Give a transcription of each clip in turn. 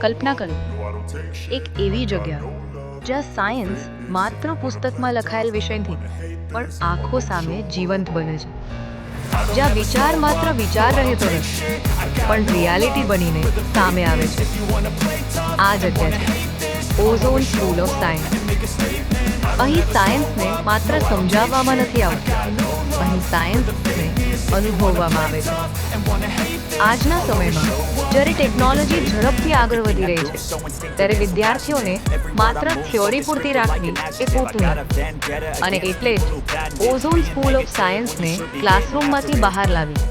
કલ્પના કરો, એક એવી જગ્યા જ્યાં સાયન્સ માત્ર પુસ્તકમાં લખાયેલ વિષય નથી પણ આંખો સામે જીવંત બને છે, જ્યાં વિચાર માત્ર વિચાર રહેતો નથી પણ રિયાલિટી બનીને સામે આવે છે. આ જગ્યા છે ઓઝોન સ્કૂલ ઓફ સાયન્સ. અહીં સાયન્સને માત્ર સમજાવવામાં નથી આવતું, અહીં સાયન્સને અનુભવવામાં આવે છે. આજના સમયમાં જ્યારે ટેકનોલોજી ઝડપથી આગળ વધી રહી છે, ત્યારે વિદ્યાર્થીઓને માત્ર થિયોરી પૂરતી રાખવી એ પૂરતું નથી, અને એટલે જ ઓઝોન સ્કૂલ ઓફ સાયન્સને ક્લાસરૂમમાંથી બહાર લાવી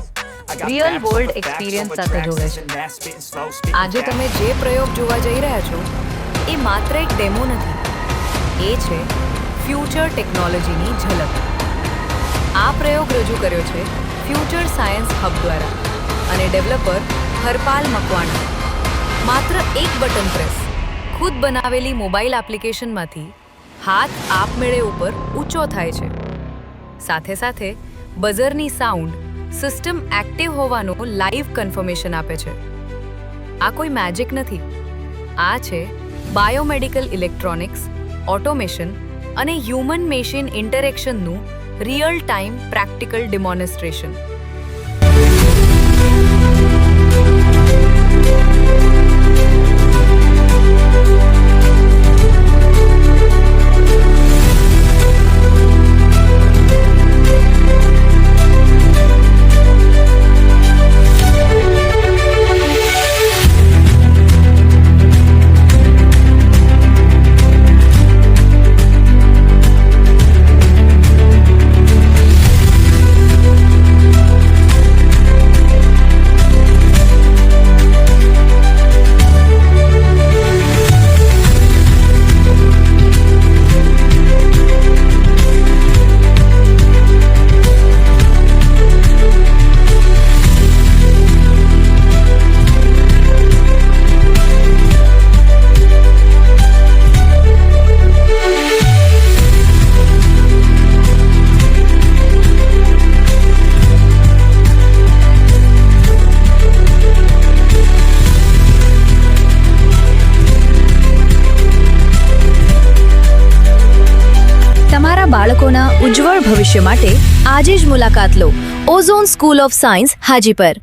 રિયલ વર્લ્ડ એક્સપિરિયન્સ સાથે જોડે છે. આજે તમે જે પ્રયોગ જોવા જઈ રહ્યા છો એ માત્ર એક ડેમો નથી, એ છે ફ્યુચર ટેકનોલોજીની ઝલક. આ પ્રયોગ રજૂ કર્યો છે ફ્યુચર સાયન્સ હબ દ્વારા અને ડેવલપર હરપાલ મકવાણા. માત્ર એક બટન પ્રેસ, ખુદ બનાવેલી મોબાઈલ એપ્લિકેશનમાંથી હાથ આપમેળે ઉપર ઊંચો થાય છે. સાથે સાથે બઝરની સાઉન્ડ સિસ્ટમ એક્ટિવ હોવાનો લાઈવ કન્ફર્મેશન આપે છે. આ કોઈ મેજિક નથી, આ છે બાયોમેડિકલ ઇલેક્ટ્રોનિક્સ, ઓટોમેશન અને હ્યુમન મેશિન ઇન્ટરેક્શનનું રિયલ ટાઈમ પ્રેક્ટિકલ ડેમોન્સ્ટ્રેશન. બાળકોના ઉજ્જવળ ભવિષ્ય માટે આજે જ મુલાકાત લો Ozone school of science Hajipar.